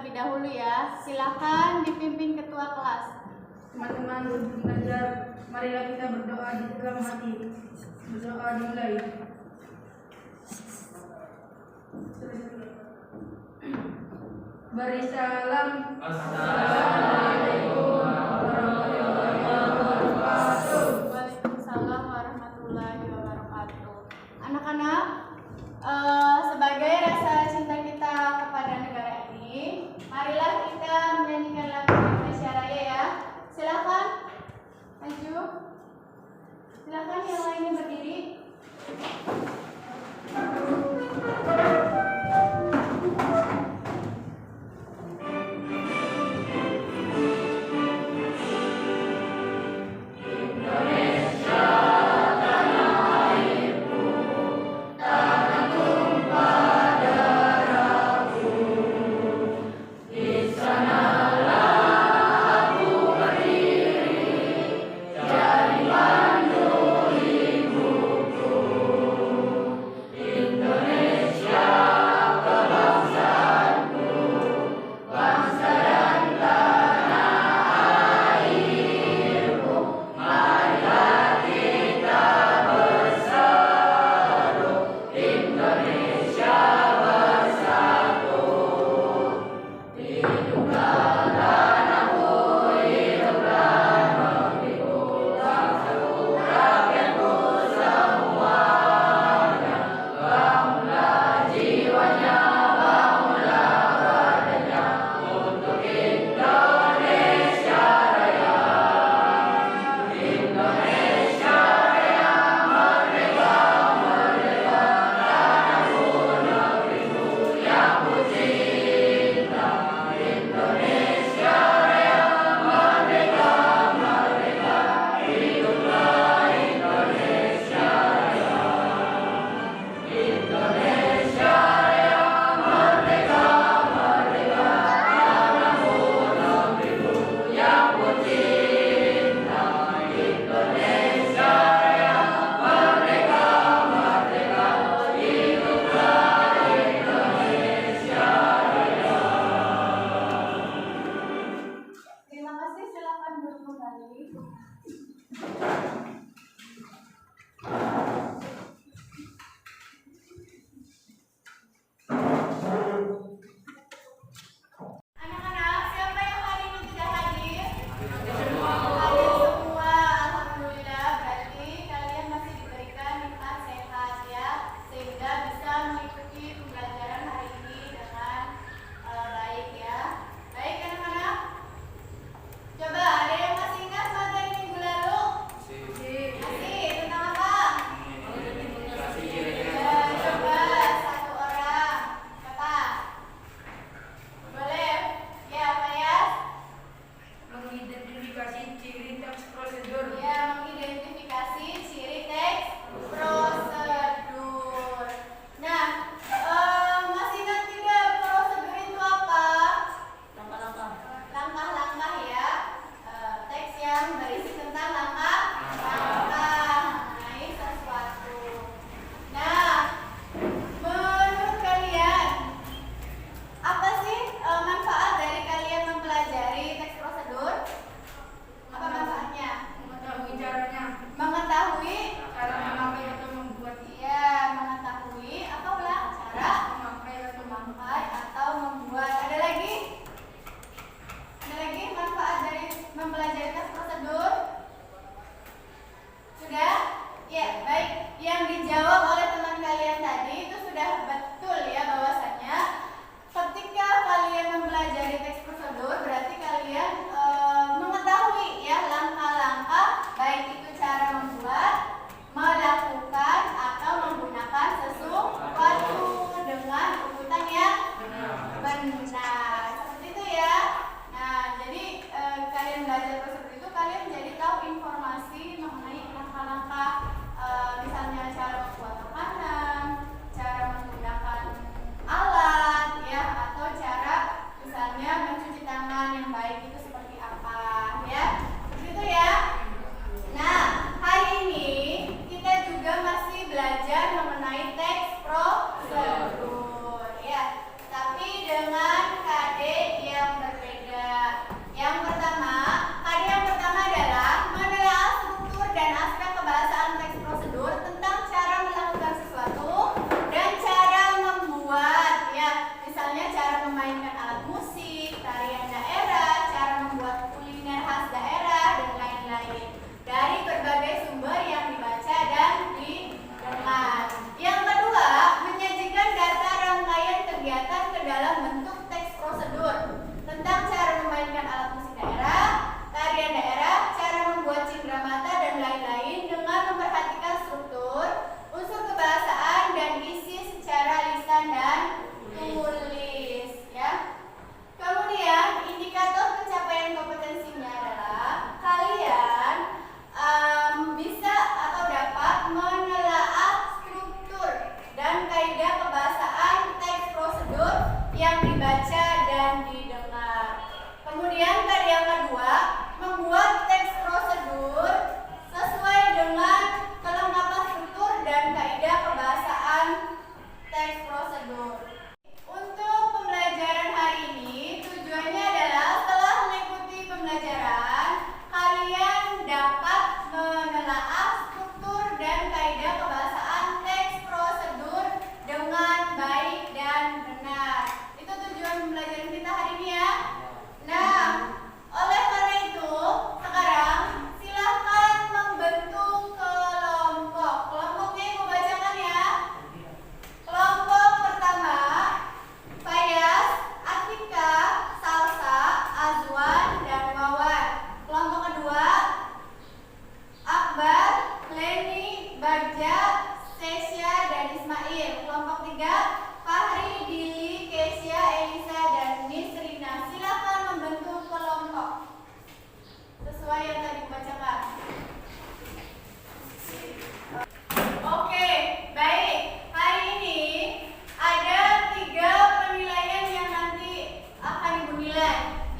terlebih dahulu ya. Silakan dipimpin ketua kelas. Teman-teman guru belajar, marilah kita berdoa di dalam hati. Berdoa dimulai. Beri salam. Assalamualaikum warahmatullahi wabarakatuh. Waalaikumsalam warahmatullahi wabarakatuh. Anak-anak, sebagai rasa cinta kita kepada negara ini, marilah kita menyanyikan lagu Indonesia Raya ya. Silakan maju. Silakan yang lainnya berdiri.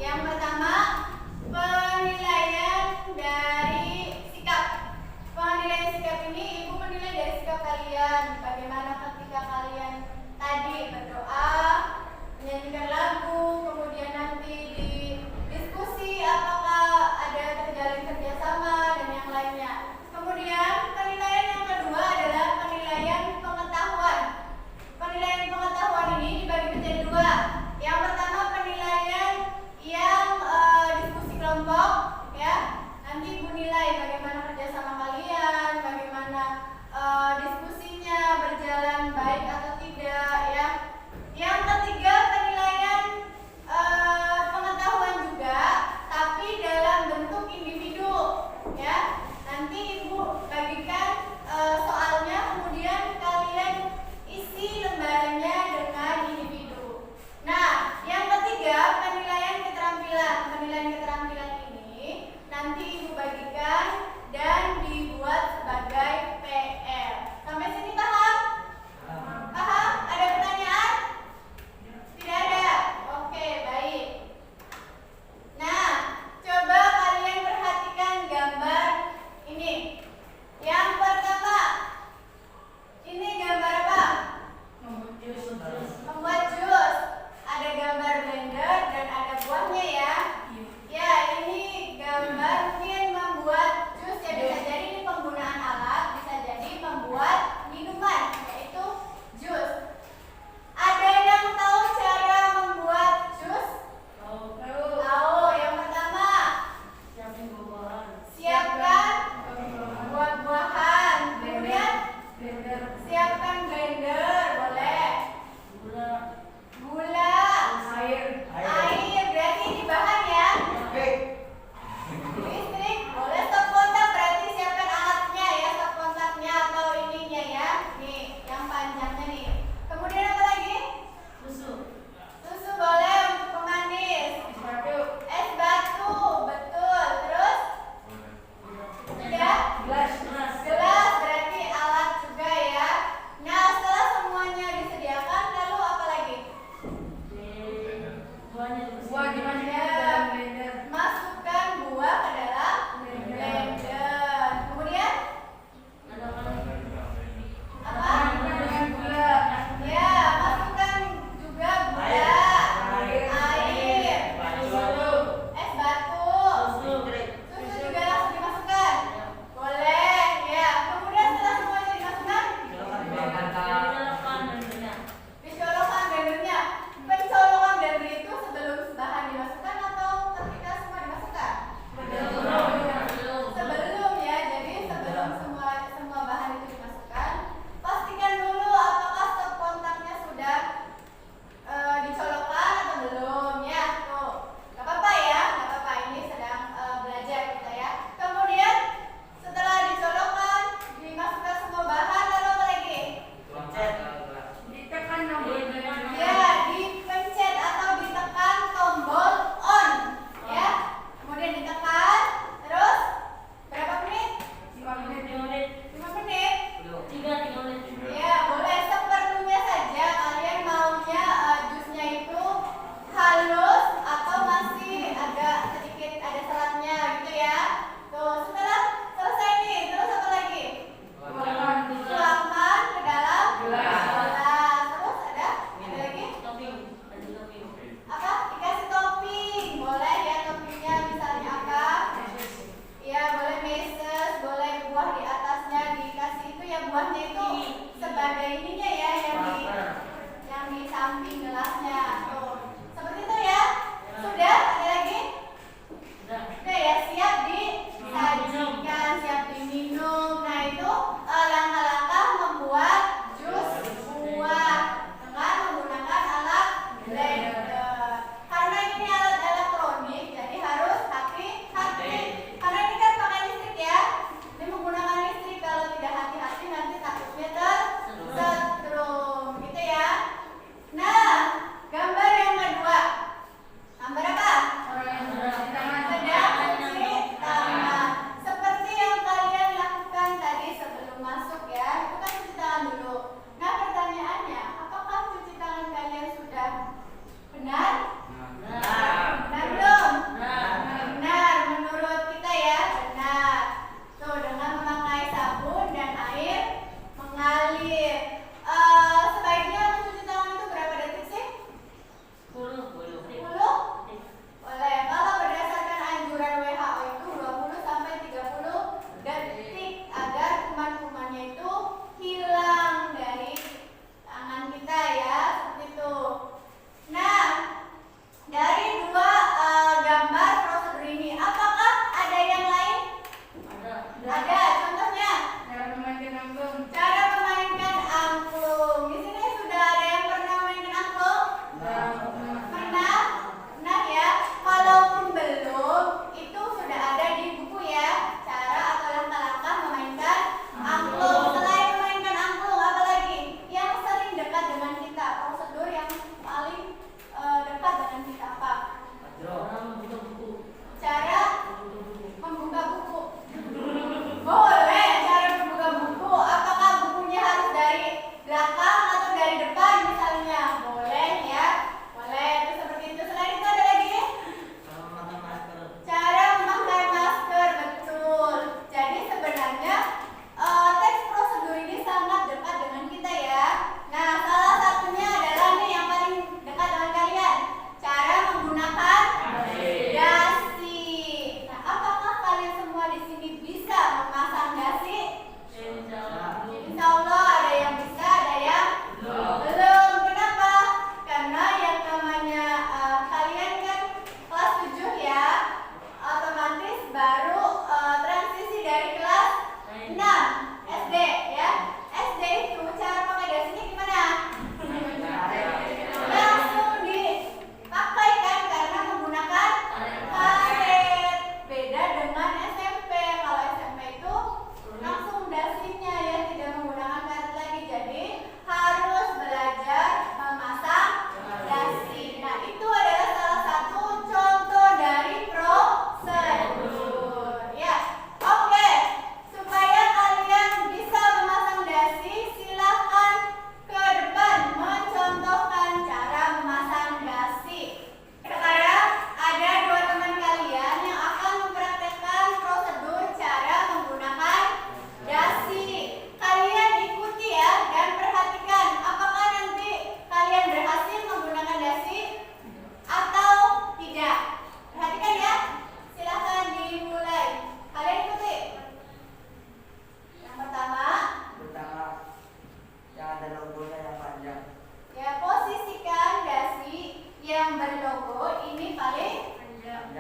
Yang pertama, penilaian dari sikap. Penilaian sikap ini ibu menilai dari sikap kalian. Bagaimana ketika kalian tadi berdoa, menyanyikan lagu, kemudian nanti di diskusi apakah ada terjalin kerjasama dan yang lainnya. Kemudian penilaian yang kedua adalah penilaian pengetahuan. Penilaian pengetahuan ini dibagi menjadi dua. Yang pertama penilaian yang diskusi kelompok, ya. Nanti ibu nilai bagaimana kerjasama kalian, bagaimana diskusinya berjalan baik atau tidak, ya. Yang ketiga penilaian pengetahuan juga, tapi dalam bentuk individu, ya. Nanti ibu bagikan soalnya, kemudian kalian isi lembarannya dengan individu. Nah, yang ketiga penilaian keterampilan. Penilaian keterampilan ini nanti ibu bagikan dan dibuat sebagai PR. Sampai sini paham? Paham? Ada pertanyaan? Tidak ada? Oke, baik. Nah, coba kalian perhatikan gambar ini. Yang pertama, ini gambar apa? Membuat jus. Ada gambar blender dan ada buahnya, ya. Ya, ini gambar mungkin membuat jus, ya. Bisa jadi ini penggunaan alat, bisa jadi membuat minuman, yaitu jus. Ada yang tahu cara membuat jus? Tahu. Yang pertama, siapkan buah-buahan. Kemudian siapkan blender, boleh. Gula, air. Berarti ini bahan, ya. Listrik, boleh. Stop kontak berarti siapkan alatnya, ya. Stop kontaknya atau ininya, ya. Nih, yang panjangnya nih. Kemudian apa lagi? Susu boleh untuk pemanis. Es batu, betul. Terus? Sudah? Gelas berarti alat juga, ya. Nah, setelah semuanya disediakan, lalu apa lagi? Buah dimasukin ke dalam blender. Masukkan buah ke dalam blender. Kemudian apa? Dengan gula. Ya, masukkan juga gula, air, es batu, susu juga langsung dimasukkan. Boleh, ya. Kemudian setelah semuanya dimasukkan, dicolokan blendernya. Pencolokan blender itu sebelum bahan dimasukkan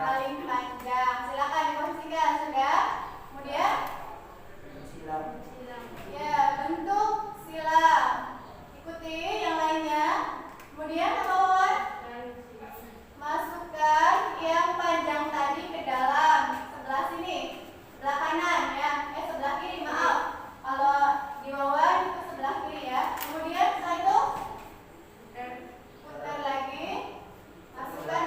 paling panjang. Silakan diposisikan sudah. Kemudian silam. ya bentuk silam. Ikuti yang lainnya. Kemudian apa Wawan? Masukkan yang panjang tadi ke dalam sebelah sini, sebelah kanan ya. Sebelah kiri maaf. Kalau di Wawan itu sebelah kiri ya. Kemudian setelah itu putar lagi. Masukkan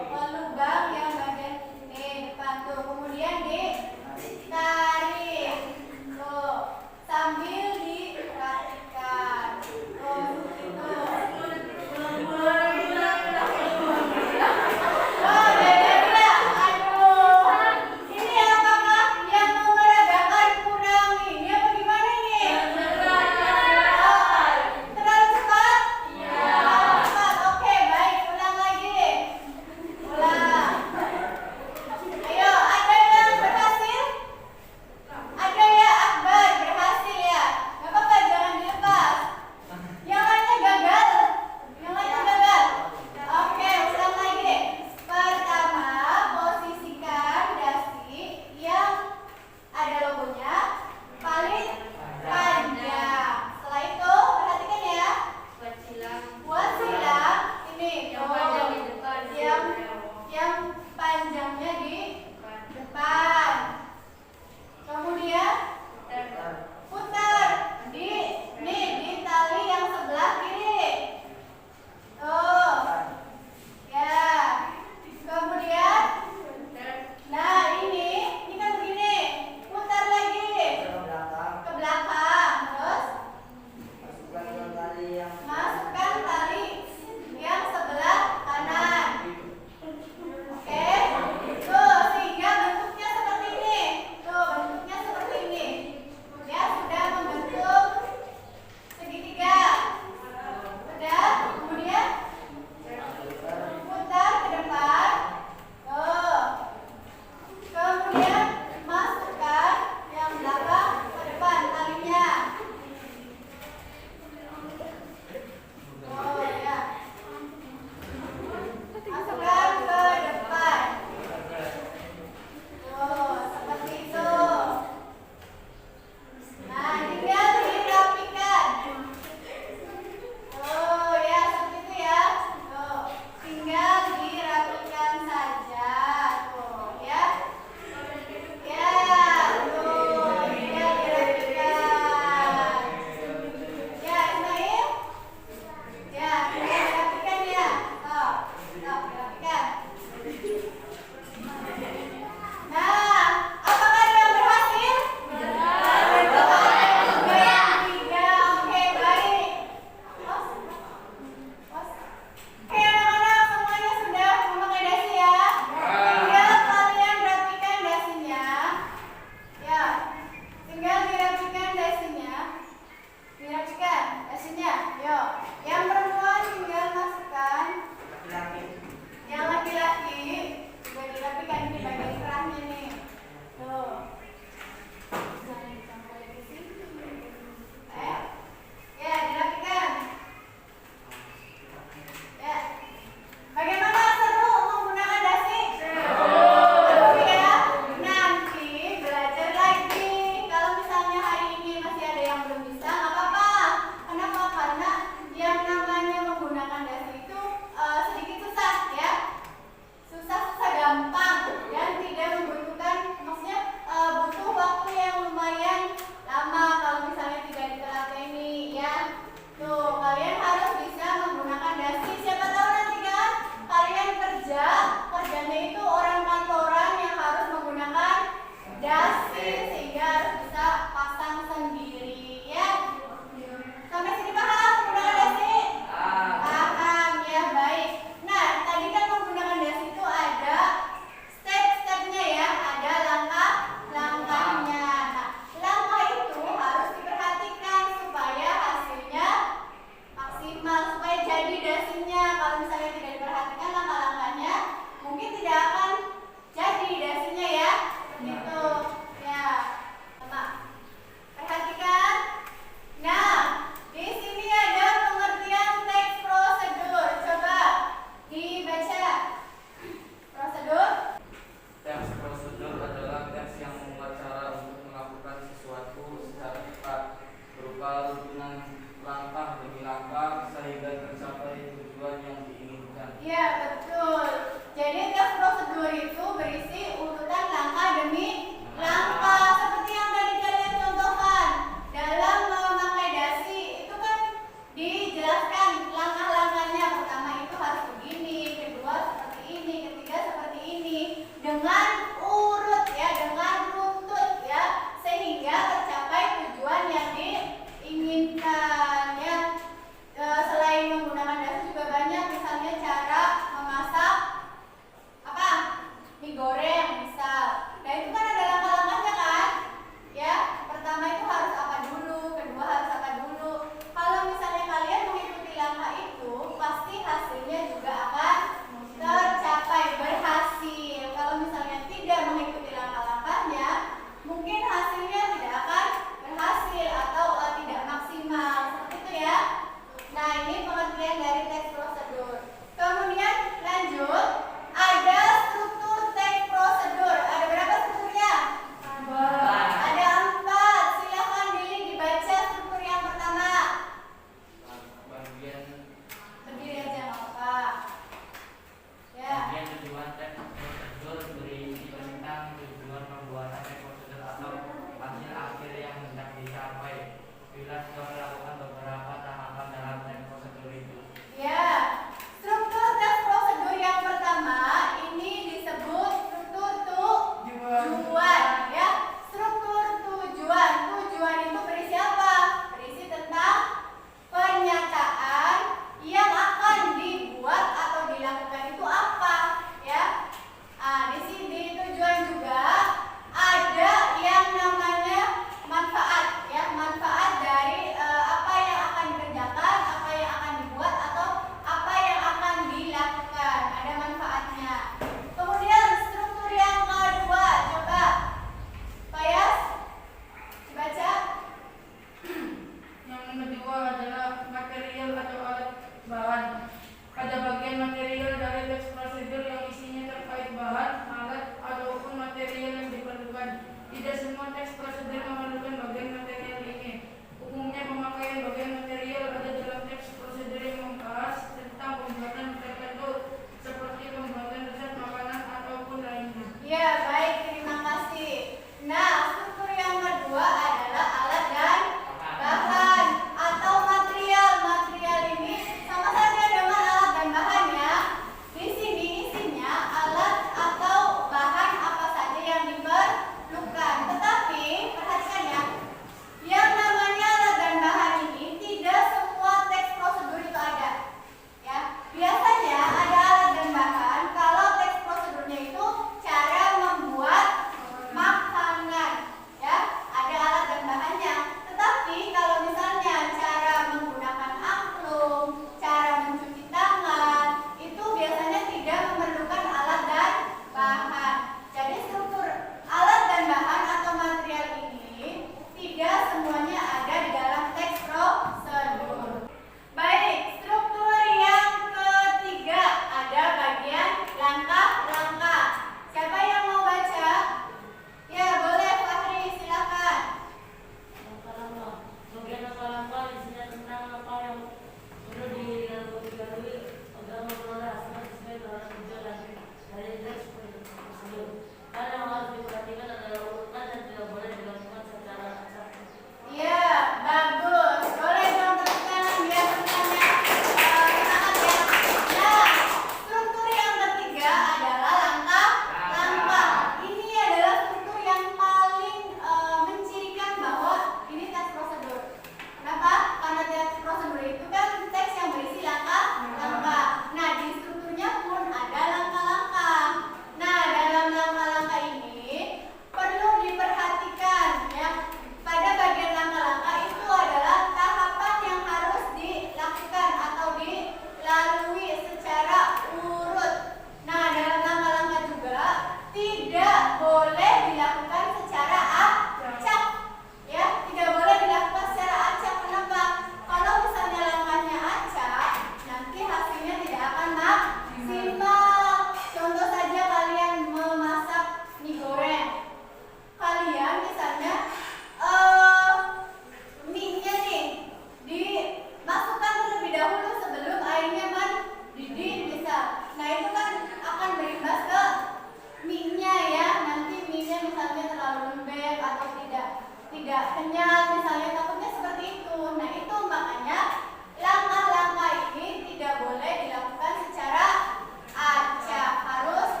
tidak kenyang misalnya, takutnya seperti itu. Nah itu makanya langkah-langkah ini tidak boleh dilakukan secara acak, harus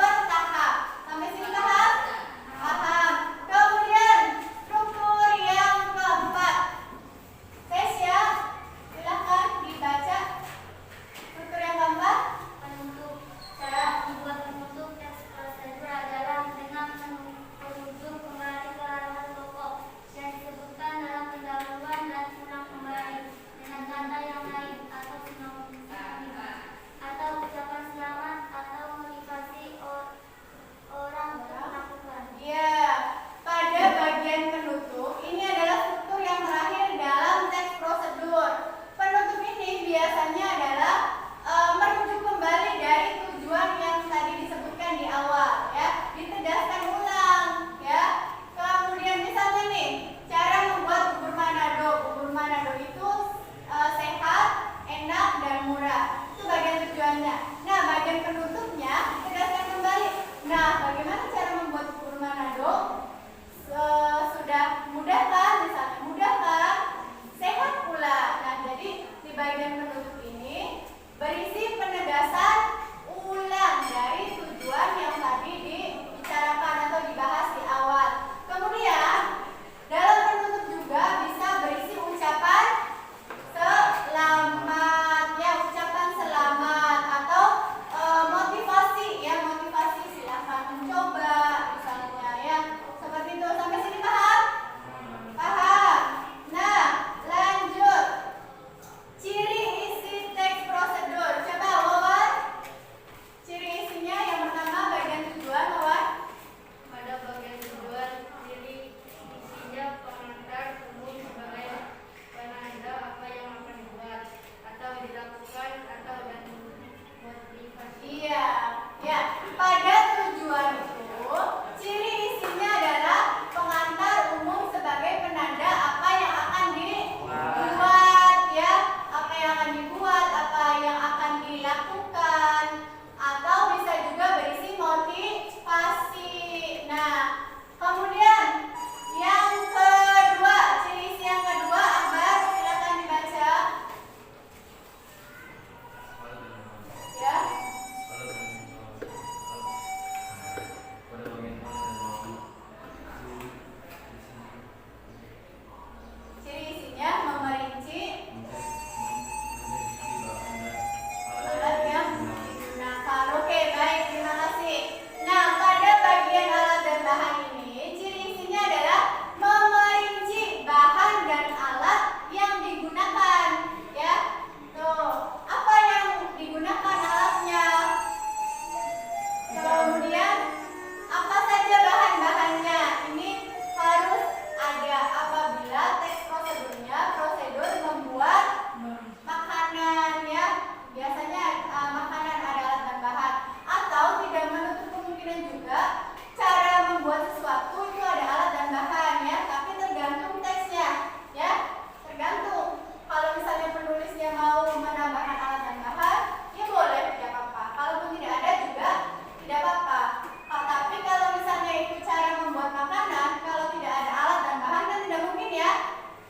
bertahap. Sampai sini paham? Paham. Kemudian struktur yang keempat. Sesya, silakan dibaca struktur yang keempat. Penutup. Cara membuat penutup teks prosedur adalah dengan menuju kembali ke halaman pokok yang disebutkan dalam pendahuluan dan ulang kembali dengan kata yang lain atau sinonim atau ucapan selamat atau motivasi orang untuk melakukan. Ya, pada bagian penutup ini adalah struktur yang terakhir dalam teks prosedur. Penutup ini biasanya adalah merujuk kembali dari tujuan yang tadi disebutkan di awal, ya, ditegaskan ulang, ya. Kemudian misalnya nih, cara membuat bubur Manado. Bubur Manado itu sehat, enak, dan murah. Itu bagian tujuannya. Nah, bagian penutupnya ditegaskan kembali. Nah, bagaimana cara membuat bubur Manado? Sudah mudah kan? Misalnya mudah kan? Sehat pula. Nah, jadi di bagian penutup ini berisi penegasan ulang dari tujuan yang tadi dibicarakan atau dibahas di awal. Kemudian dalam penutup juga bisa berisi ucapan selamat, ya, ucapan selamat atau motivasi, ya, motivasi silakan mencoba misalnya, ya, seperti itu. Sampai sini paham? Paham. Nah, lanjut. Ciri isi teks prosedur. Coba Wawan. Ciri isinya yang pertama bagian tujuan, Wawan. Pada bagian tujuan, ciri isinya pengantar umum sebagai penanda apa yang akan dibuat atau dilakukan atau dan motivasi. Iya, ya. Pada tujuan itu, ciri isinya adalah pengantar umum sebagai penanda apa yang akan dibuat, ya, apa yang akan dibuat, apa yang akan dilakukan, atau bisa juga berisi motivasi. Nah, kemudian yang kedua, ciri isi yang kedua, Akbar, silakan dibaca. Ya. Ciri isinya memerinci alat yang digunakan. Oke, baik, terima kasih. Nah, pada bagian alat dan bahan ini, ciri isinya adalah memerinci bahan dan alat yang digunakan. Ya, tuh, apa yang digunakan alatnya? Kemudian, apa saja bahan-bahannya? Ini harus ada apabila teks prosedurnya prosedur membuat makanan, ya, biasanya makanan ada alat dan bahan, atau tidak menutup kemungkinan juga cara membuat sesuatu itu ada alat dan bahan, ya, tapi tergantung teksnya, ya, tergantung. Kalau misalnya penulisnya mau menambahkan alat dan bahan, ya boleh, tidak apa-apa. Kalaupun tidak ada juga tidak apa-apa. Tapi kalau misalnya itu cara membuat makanan, kalau tidak ada alat dan bahan kan tidak mungkin, ya,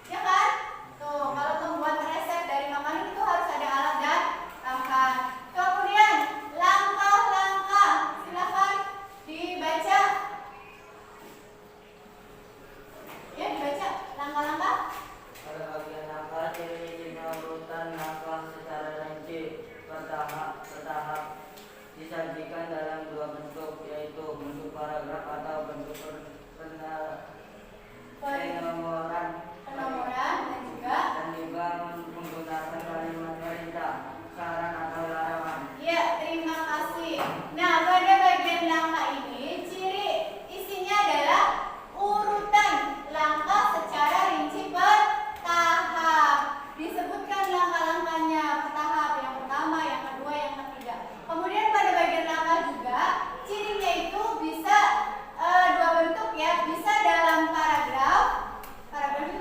ya kan? Tuh, kalau membuat resep dari makanan itu harus ada alat dan bahan. Kemudian langkah-langkah, silakan dibaca. Ya, dibaca langkah-langkah. Pada bagian langkah, ciri-cirinya urutan langkah secara rinci, bertahap, disajikan dalam dua bentuk, yaitu bentuk paragraf atau bentuk Penomoran dan juga menggunakan kalimat perintah, saran atau larangan. ya, terima kasih. Nah, pada bagian langkah ini, ciri isinya adalah urutan langkah secara rinci bertahap. Disebutkan langkah-langkahnya bertahap, yang pertama, yang kedua, yang ketiga. Kemudian pada bagian langkah juga, cirinya itu bisa dua bentuk, ya, bisa dalam paragraf. Paragraf itu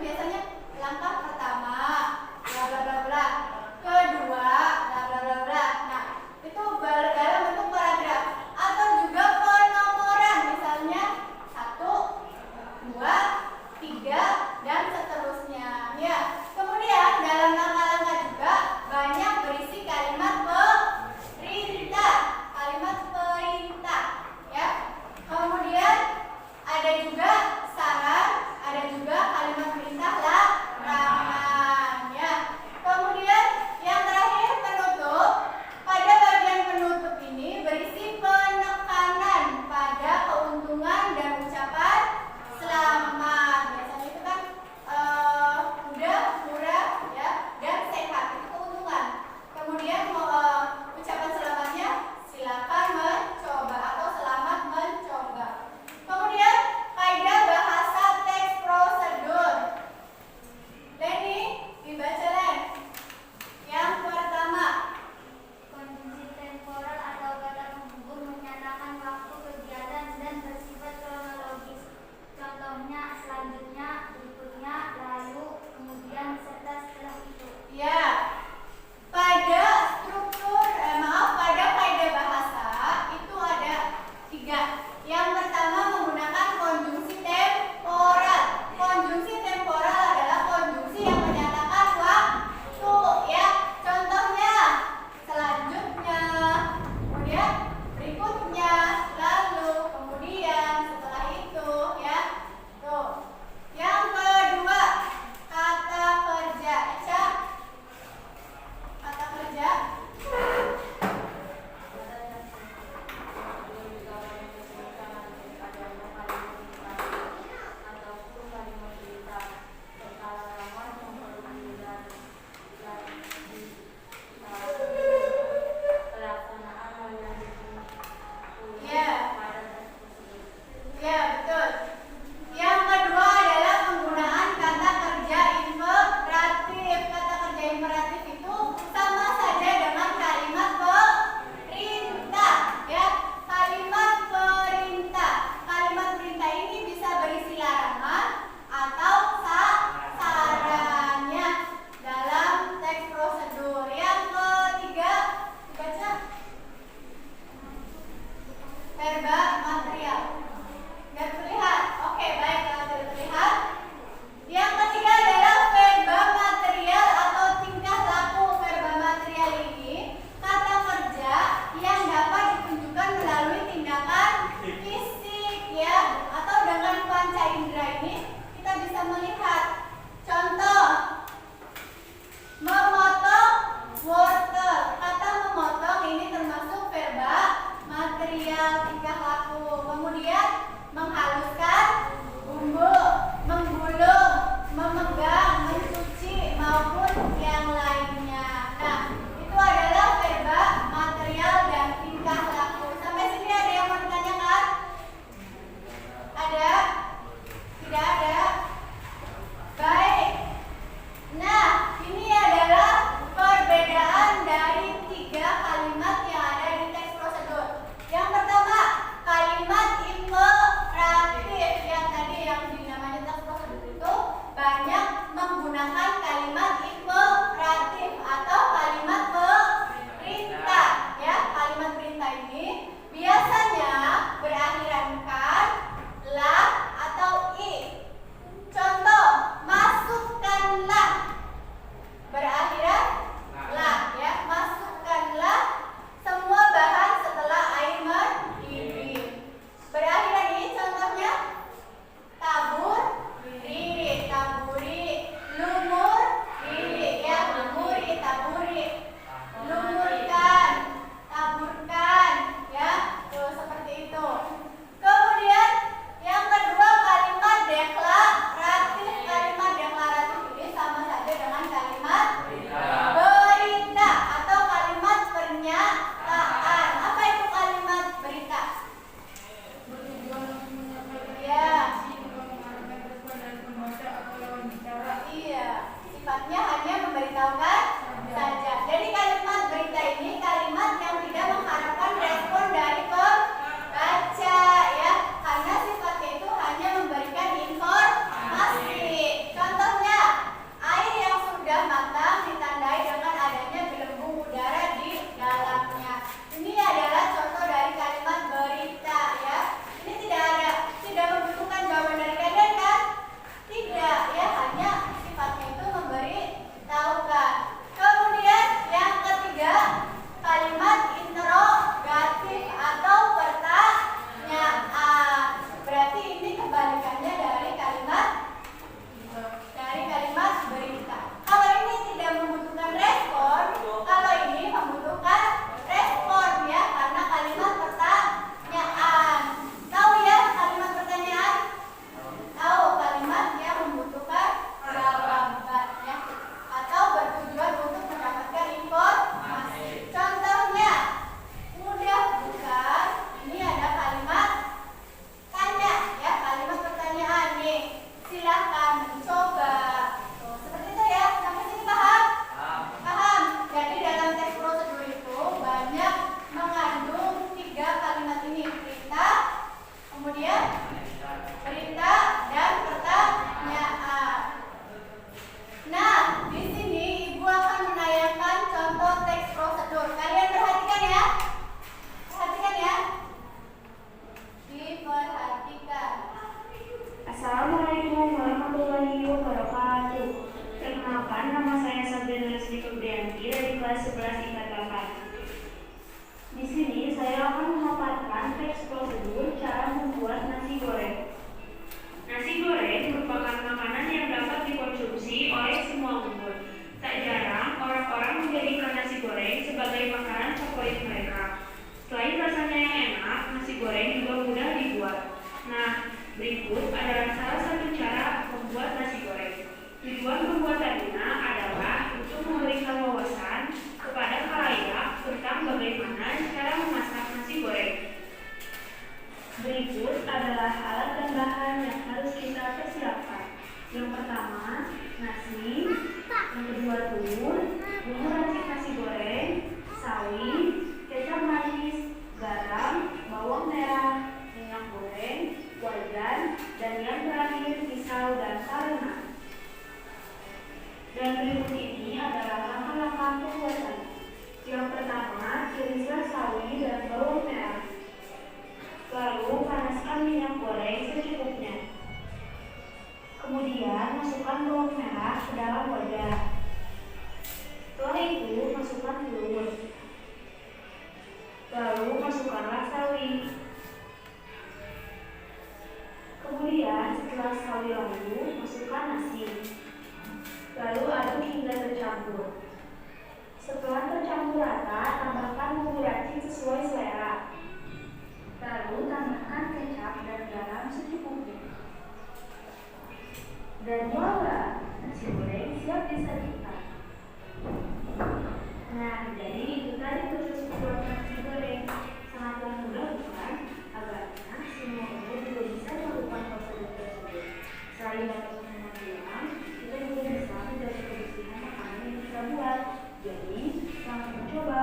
akan memaparkan teks prosedur cara membuat nasi goreng. Nasi goreng merupakan makanan yang dapat dikonsumsi oleh semua umur. Tak jarang orang-orang menjadikan nasi goreng sebagai makanan favorit mereka. Selain rasanya yang enak, nasi goreng juga mudah dibuat. Nah, berikut adalah salah satu cara membuat nasi goreng. Tujuan pembuatannya adalah untuk memberikan wawasan kepada khalayak tentang bagaimana cara memasak nasi goreng. Berikut adalah alat dan bahan yang harus kita persiapkan. Yang pertama, nasi. Yang kedua, telur, bumbu racik nasi goreng, sawi, kecap manis, garam, bawang merah, minyak goreng, wajan, dan yang terakhir pisau dan karena. Dan berikut ini adalah langkah-langkah pembuatan. Yang pertama, irislah sawi dan bawang merah. Lalu panaskan minyak goreng secukupnya. Kemudian masukkan bawang merah ke dalam wajan. Setelah itu masukkan telur. Lalu masukkanlah sawi. Kemudian setelah sawi lalu masukkan nasi. Lalu aduk hingga tercampur. Setelah tercampur rata, tambahkan bumbu racik sesuai selera. Lalu tambahkan kecap dan garam secukupnya. Dan voila, nasi goreng siap disajikan. Nah, jadi itu tadi proses membuat nasi goreng. Sangatlah mudah bukan? Agaknya semua umur juga bisa melakukan prosedur tersebut. Selain dapat menghemat uang, kita juga bisa menjaga kebersihan makanan yang kita buat. Jadi, selamat mencoba.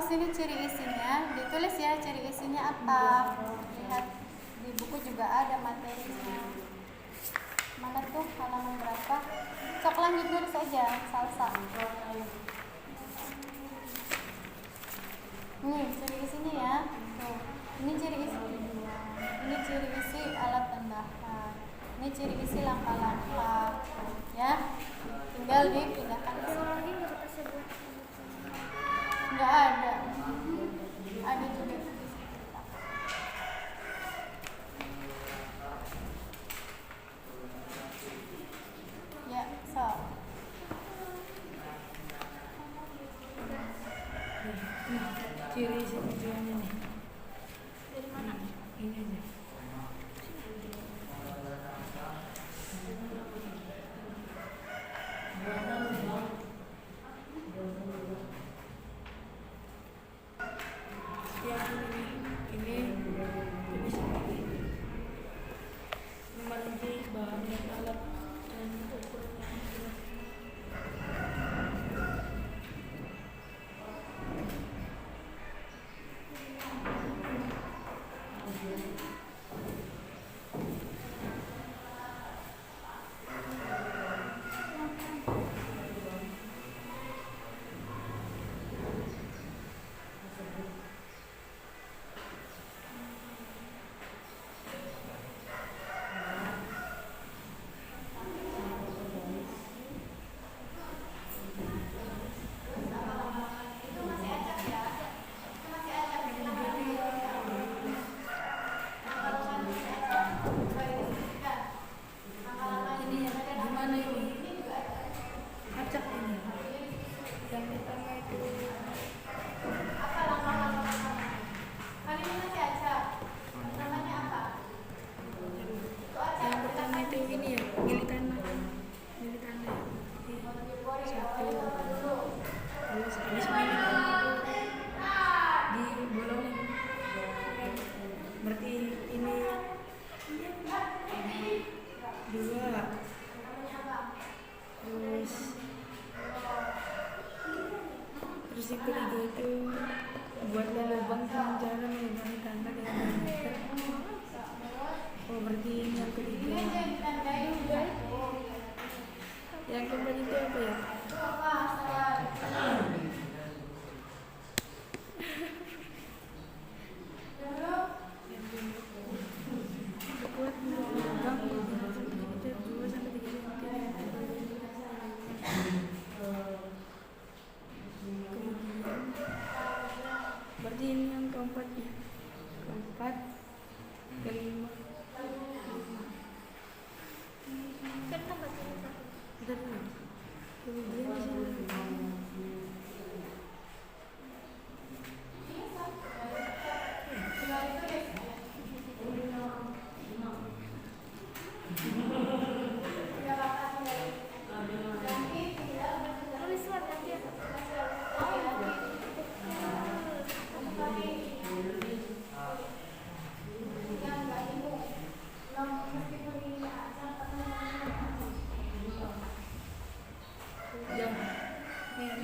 sini ciri isinya, ditulis ya ciri isinya apa. Lihat di buku juga ada materinya. Mana tuh halaman berapa? Cok lanjut nulis aja, salsa. Nih ciri isinya ya. Tuh, ini ciri isi. Ini ciri isi alat tambahan. Ini ciri isi langkah-langkah. Ya, tinggal dipindahkan ke sini. Nggak ada. Ada juga. Ya, so. Ciri isi tujuannya nih. Dari mana? Ini aja. Yang ini jenis ini. Memiliki bahan dan alat dan ukuran yang jelas. Itu masih acak ya. Itu masih acak. Langkah-langkah masih acak. Coba dideskripsikan. Langkah-langkah Ini yang ada dalam gimana buku ini? ini juga ada. Acak ini. Yang pertama itu Apa langkah-langkah pertama? Kan ini masih acak. Namanya apa? Itu acak. yang pertama itu ini ya, milih tanah. Milih tanah. Satu, terus habis milih tanah itu dibolongin. Berarti ini dua. Terus yang ketiga itu buatlah lubang dengan cara melubangi tanah dengan diameter. Oh berarti ini yang Ini ketiga. aja yang ditandain juga. Yang keempat itu apa ya? Itu apa? Salah. Dulu Buat lubang dengan diameter 2 sampai 3 cm. Kemudian berarti ini yang keempat ya. Keempat, kelima. Kenapa baca itu? Bentar dulu. Kemudian di sini tinggal ditulis. Tinggal apa? Nanti tinggal bertugas. Tulis lah nanti ya. yang ini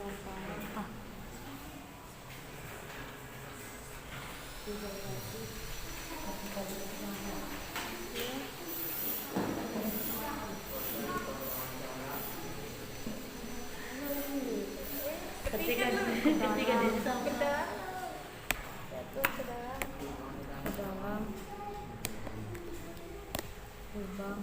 sampah. Ketika di sampah ke dalam lubang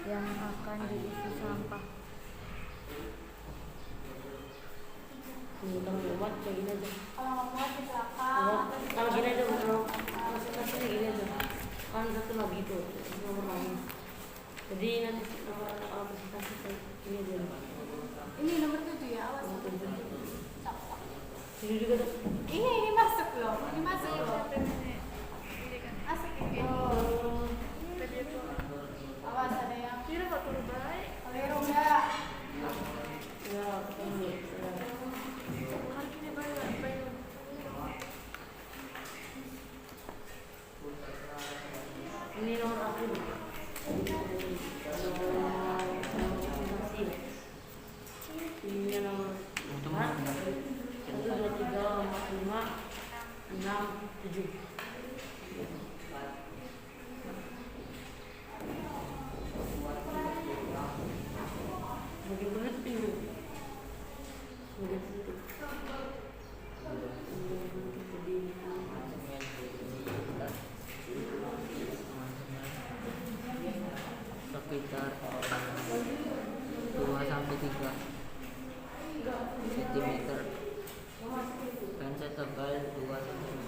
yang akan diisi sampah. Kalau nggak muat di belakang. Kalau gini aja, kalau masih gini aja. Kan satu lagi itu nomor lagi. Jadi nanti nomor kalau presentasi ini aja. Ini nomor 7 ya, awas. Ini juga tuh. Ini masuk loh, ini masuk loh. Masuk ini. Awas ada yang keliru enggak? Ya, ketemu. Ini nomor aku. Ini nomor 4, 1, 2, 3, 4, 5, 6, 7. Bagaimana itu? Sekitar 2 sampai 3 cm. Pensil tebal 2 cm.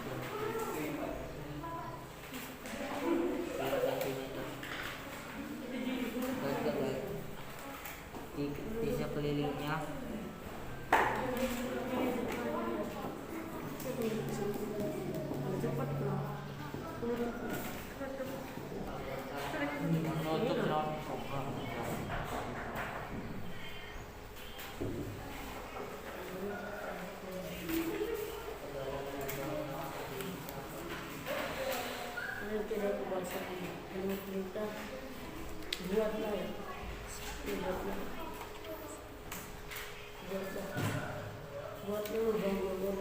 3 cm. Di sekelilingnya menutup laut sofa. Ini tidak kebangsaan. Ini kita buatlah ya. Buat dulu bangun.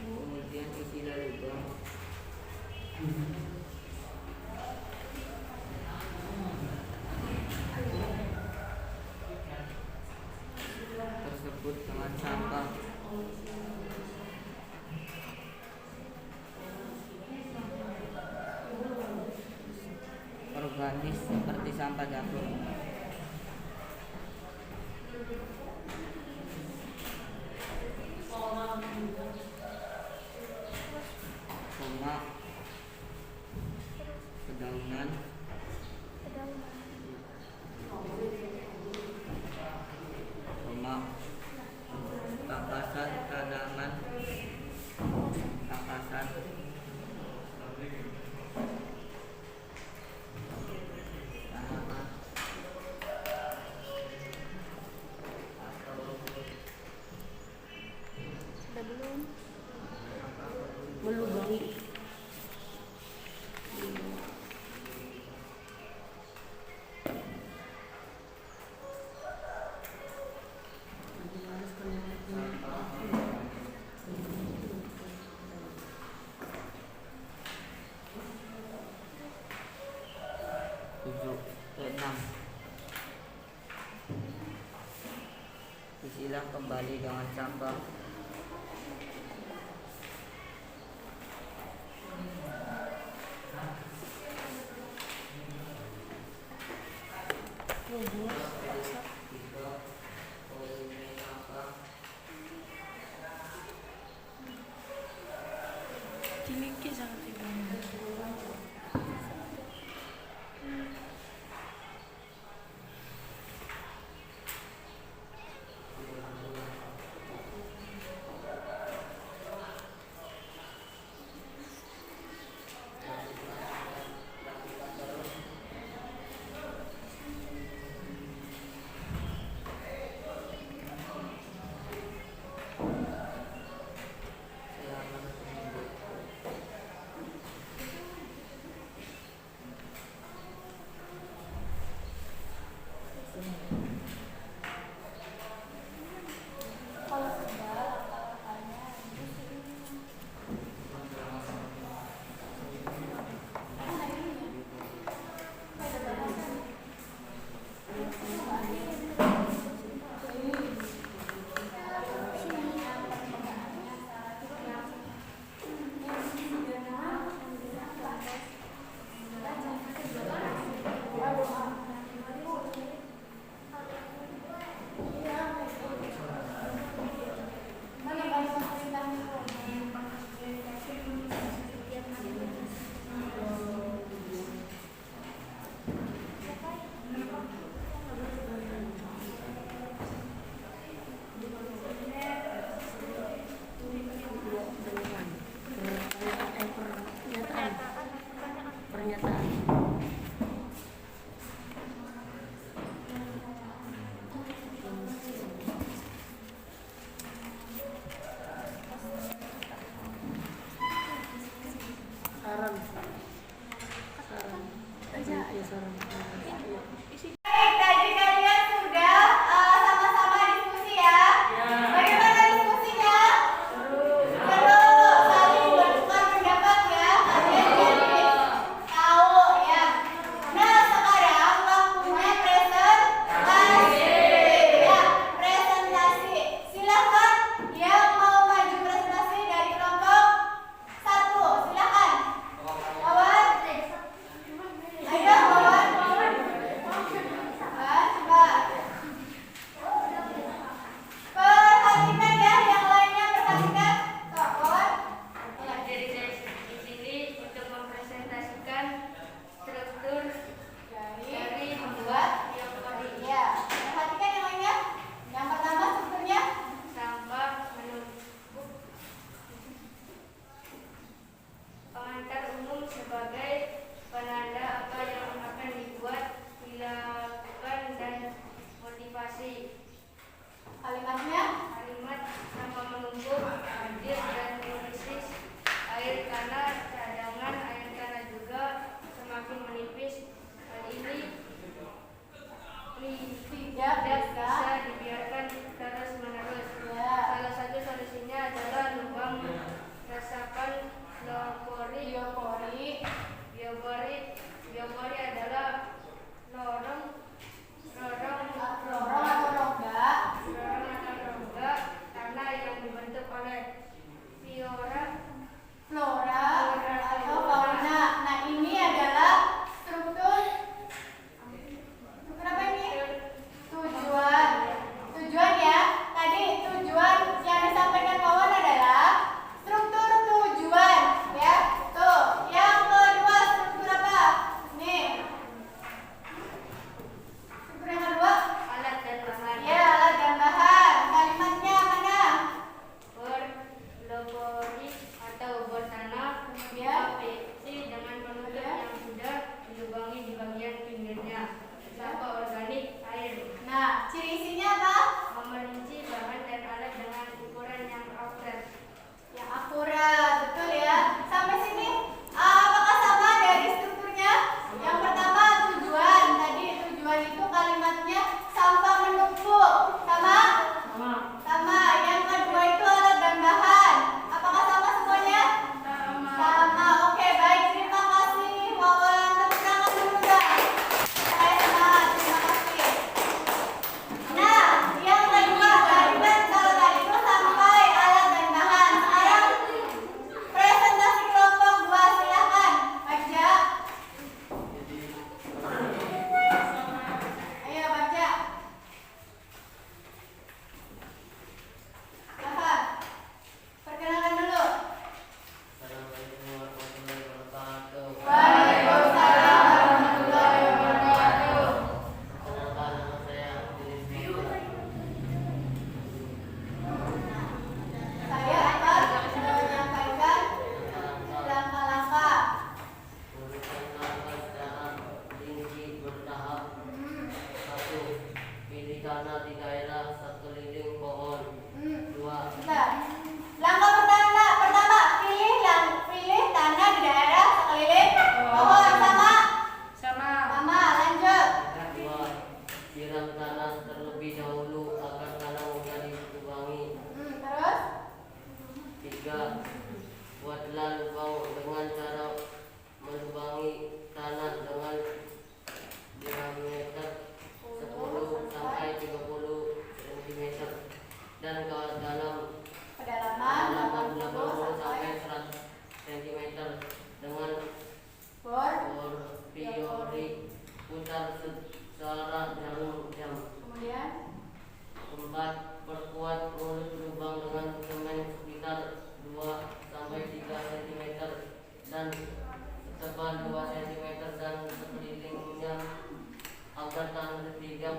Kemudian isilah lubang. Tersebut dengan sampah. Organis seperti sampah dapur. Tomat, dedaunan, tomat, tangkasan tanaman, tangkasan, tanaman, Melubangi. enam. Isilah kembali dengan sampah. Tinggi sangat tinggi. Kalimatnya Kalimat tanpa menumpuk, hadir dan menipis. Air tanah, cadangan air tanah juga semakin menipis. Hal ini tidak bisa. bisa dibiarkan terus menerus. Ya. Salah satu solusinya adalah lubang resapan Biopori. Biopori adalah lorong Lorong atau rongga tanah yang dibentuk oleh flora atau fauna. Nah, ini adalah struktur apa ini? Tujuan ya. Tadi tujuan yang disampaikan kawan adalah struktur tujuan ya. Tuh, yang kedua struktur apa? Nih. Struktur yang kedua alat dan bahan. ya, alat dan bahan. Kalimatnya mana? Berlabori atau bertanah, Kemudian PVC dengan penutup yang sudah dilubangi di bagian pinggirnya. Sampah organik, air. nah, ciri isinya apa? Memerinci bahan dan alat dengan ukuran yang akurat. Yang akurat, betul ya. Sampai sini, apakah sama dari strukturnya? Yang pertama tujuan. Tadi tujuan itu kalimatnya sampah menumpuk. Sama? Sama. Yang kedua itu alat dan bahan. Apakah sama semuanya? Sama. Oke, baik. Terima kasih. Wawan, tepuk tangan dulu dong. Saya semangat. Terima kasih. Nah, yang kedua kalimat kalau tadi itu sampai alat dan bahan. Sekarang presentasi kelompok 2, silakan. Baca. Ayo baca. Silakan. Perkenalkan dulu. Assalamualaikum warahmatullahi wabarakatuh. Waalaikumsalam warahmatullahi wabarakatuh. Perkenalkan, nama saya Rizky. Saya akan menyampaikan langkah-langkah. Urutan langkah secara rinci bertahap. 1. Pilih tanah di daerah sekeliling pohon. 2. Bentar. Langkah pertama pilih tanah di daerah sekeliling pohon. Sama. Lanjut. 2. Siram tanah terlebih dahulu agar tanah mudah ditubangi. Terus 3. Buatlah lubang dengan cara melubangi tanah dengan diameter 10 sampai 30 cm dan ke dalam kedalaman 80 80 sampai sampai 100 cm dengan bor. biopori putar secara jarum jam. Kemudian 4. Perkuat mulut lubang dengan semen sekitar 2 sampai 3 cm dan setebal 2 cm dan sekelilingnya agar tanah tidak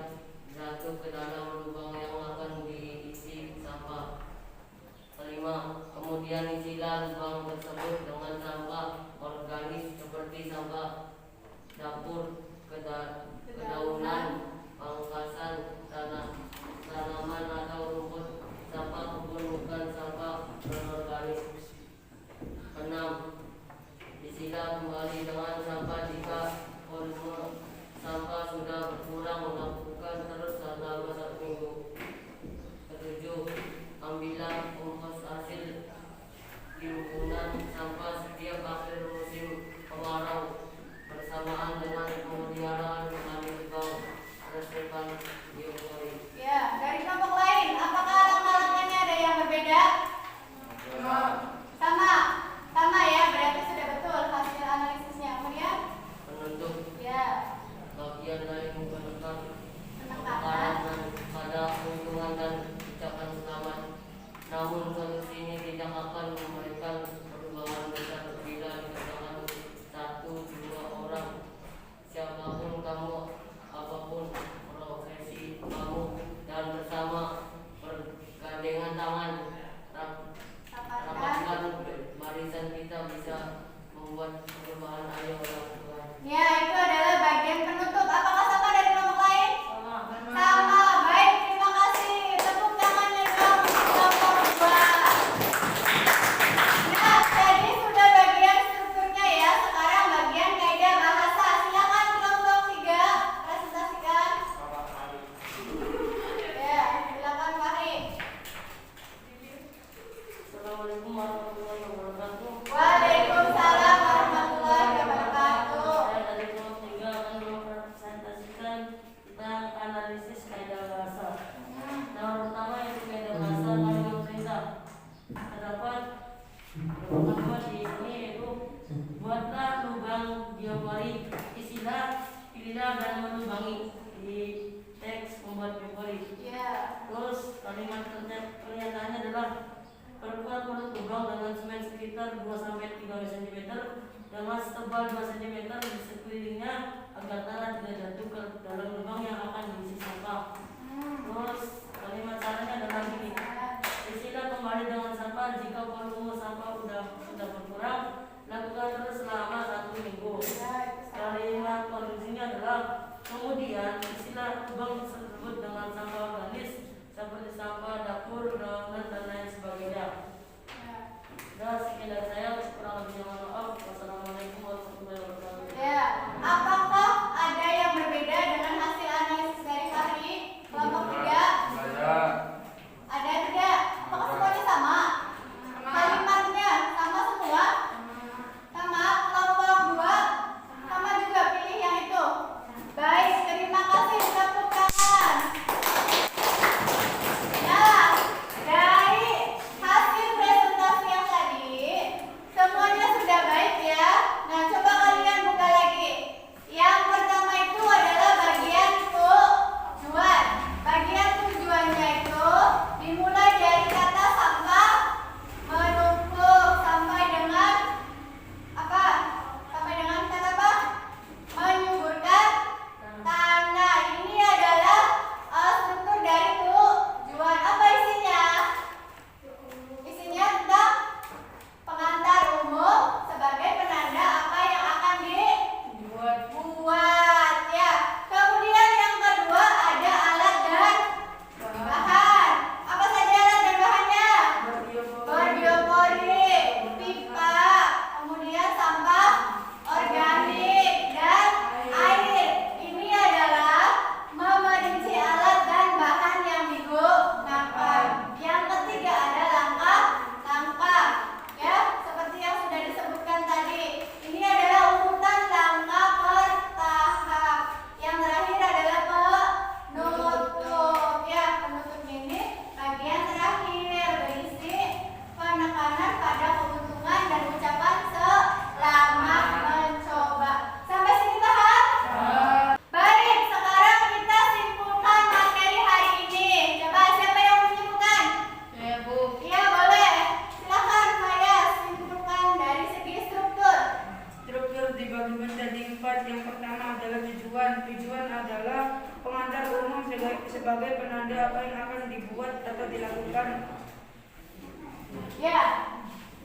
jatuh ke dalam lubang yang akan diisi sampah. 5. Kemudian isilah lubang tersebut dengan sampah organik seperti sampah dapur, kedaunan, pangkasan, tanaman atau sebagai penanda apa yang akan dibuat atau dilakukan. Ya,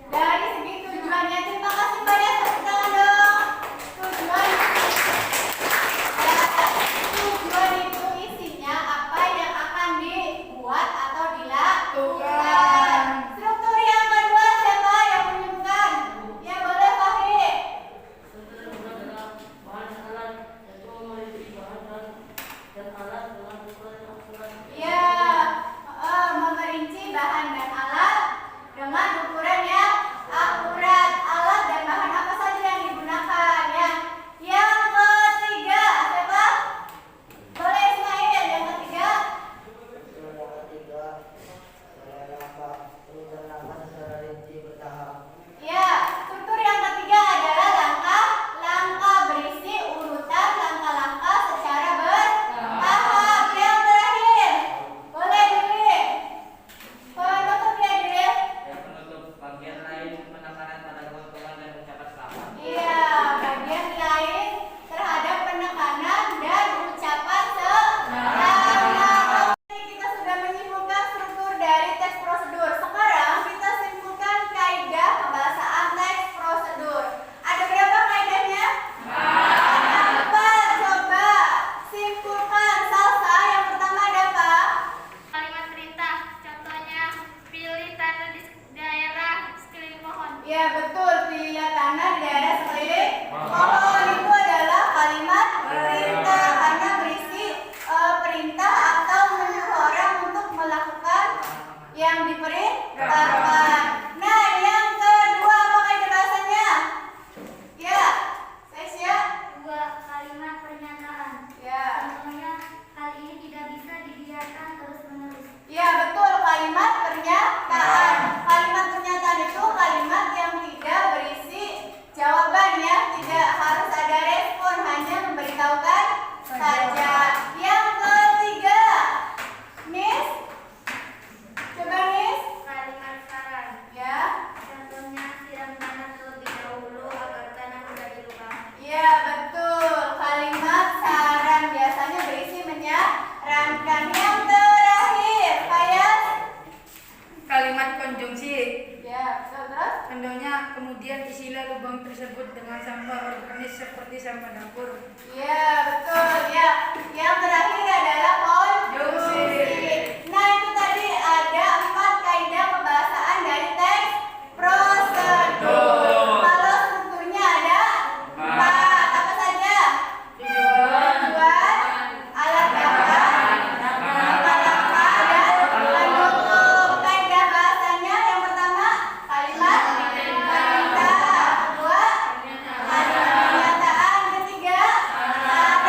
dari segi tujuannya, terima kasih banyak, tepuk tangan dong. Tujuan itu isinya apa yang akan dibuat atau dilakukan. Struktur yang kedua siapa yang menyebutkan? Ya boleh Fahri. Struktur yang kedua adalah bahan alat, yaitu memiliki bahan dan alat dengan ukuran yang akurat. Ya, memerinci bahan dan alat dengan ukuran yang akurat. Alat dan bahan apa saja yang digunakan ya. Yang ketiga siapa? Boleh Ismail yang ketiga. Penyusunan langkah secara rinci bertahap. Ya, struktur yang ketiga adalah langkah berisi urutan langkah-langkah secara bertahap. Yang terakhir, boleh Dili. Penutup ya Dili. Yang penutup bagian lain penekanan pada keuntungan dan ucapan selamat. Iya, bagian lain terhadap penekanan dan ucapan selamat. Kita sudah menyimpulkan struktur dari teks prosedur. Sekarang kita simpulkan kaidah pembahasaan teks prosedur. Ada berapa kaidahnya? 4. Coba simpulkan. Salsa, yang pertama ada apa? Kalimat perintah, contohnya pilih tanah di daerah sekeliling pohon. Ya betul, pilih tanah di daerah sekeliling pohon. Itu adalah kalimat perintah karena berisi perintah atau menyuruh orang untuk melakukan yang diperintahkan. Nah, yang kedua apa kaidah bahasanya? Ya, Sesya. 2. Kalimat pernyataan. Ya. Contohnya, hal ini tidak bisa dibiarkan terus-menerus. Ya betul, kalimat pernyataan. Kalimat pernyataan itu kalimat yang tidak berisi jawaban ya, tidak harus ada respon, hanya memberitahukan saja. Yang ketiga, Miss, coba Miss. Kalimat saran. Ya, Contohnya siram tanah terlebih dahulu agar tanah tidak dilukai. ya betul. Kalimat saran biasanya berisi menyarankan. Yang terakhir, Fayaz. Kalimat konjungsi. Ya, betul terus. Contohnya, kemudian isilah lubang tersebut dengan sampah organik seperti sampah dapur. Iya betul ya. Yang terakhir adalah konjungsi. Nah itu tadi ada 4 kaidah pembahasaan dari teks prosedur. Kalau strukturnya ada 4. Apa saja? Tujuan, alat bahan, langkah-langkah, dan penutup. Kaidah bahasanya yang pertama kalimat perintah, kedua kalimat pernyataan, ketiga saran.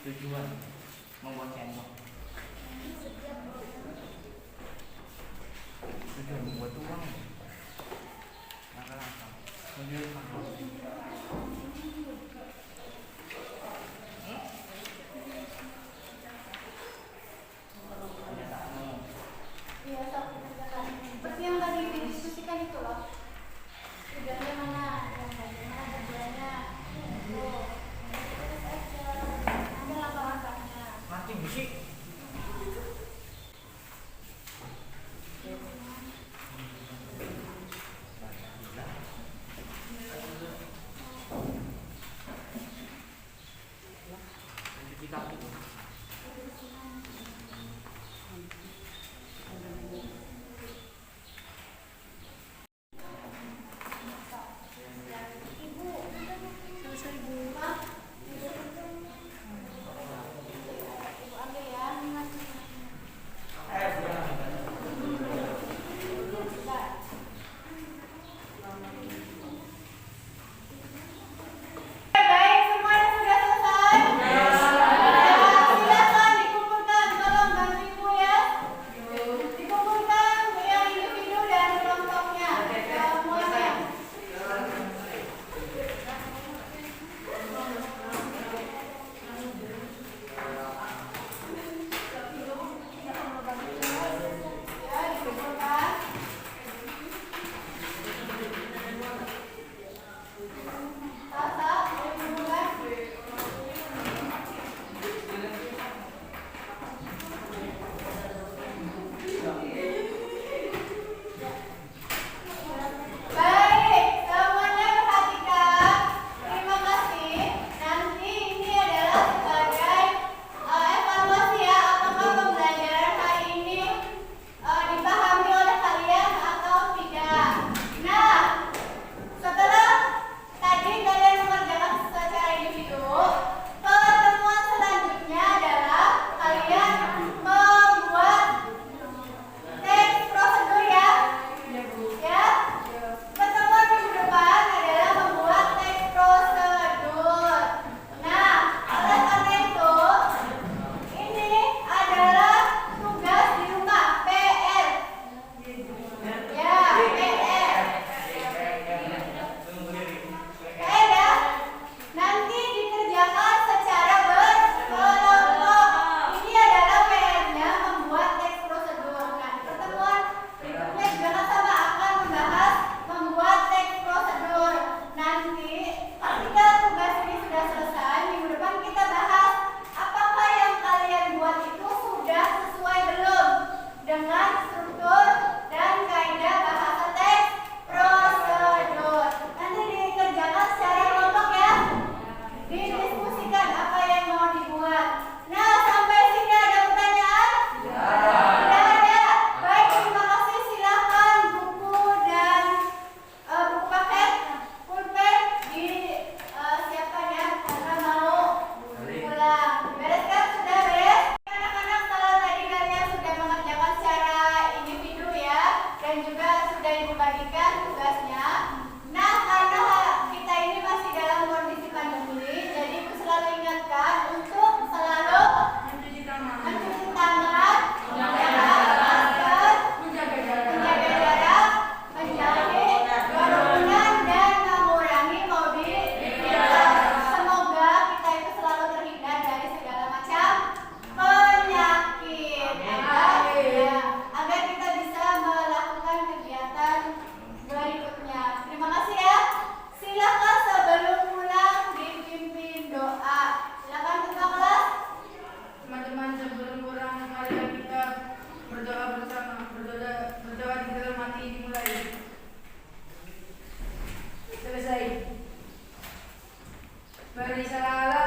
Tujuan membuat sendok. Tujuan membuat uang. Langkah-langkah menuju Iya, sok kerjakan. Seperti yang tadi didiskusikan itu loh. Tujuannya mana? Yang bagaimana tujuannya? Tuh, terus aja. Ada langkah-langkahnya. mati bisik. Cuci kaki. Selesai Bu. Ibu ambil ya. Baik, semuanya sudah selesai? Ya, silakan dikumpulkan, tolong bantu ibu ya. Dikumpulkan yang individu dan kelompoknya, semuanya. Ya, dikumpulkan. Tata, dikumpulkan. Baik, semuanya perhatikan. Terima kasih. Nanti ini adalah sebagai evaluasi ya, apakah pembelajaran hari ini dipahami oleh kalian atau tidak. Nah, setelah tadi kalian mengerjakan secara individu, pertemuan selanjutnya adalah kalian membuat teks prosedur ya. Ya. Pertemuan minggu depan adalah membuat teks prosedur. Nah, oleh karena itu, ini adalah tugas di rumah PR. Ya, PR. PR ya. Nanti dikerjakan secara berkelompok. Ini adalah PR-nya membuat teks prosedur. Nah, pertemuan berikutnya juga kan sama akan membahas membuat teks prosedur. Nanti ketika tugas ini sudah selesai, minggu depan kita bahas apakah yang kalian buat itu sudah sesuai belum dengan struktur dan kaidah bahasa teks prosedur. Nanti dikerjakan secara kelompok ya. Didiskusikan apa yang mau dibuat. Nah, sampai sini ada pertanyaan? Tidak ada. Baik, terima kasih. Silakan buku dan buku paket, pulpen disiapkan ya karena mau pulang. Beres kan? Sudah beres? Anak-anak, kalau tadi kalian sudah mengerjakan secara individu ya, dan juga sudah dibagikan tugasnya. Nah, karena kita ini masih dalam kondisi pandemi, jadi Ibu selalu ingatkan untuk selalu mencuci tangan, menggunakan masker, menjaga jarak, menjauhi kerumunan, dan mengurangi mobilitas. Semoga kita itu selalu terhindar dari segala macam penyakit agar kita bisa melakukan kegiatan berikutnya. Terima kasih ya. Silakan sebelum pulang dipimpin doa. Silakan ketua kelas. Teman-teman, sebelum pulang marilah kita berdoa bersama. Berdoa di dalam hati dimulai. Selesai. Beri salam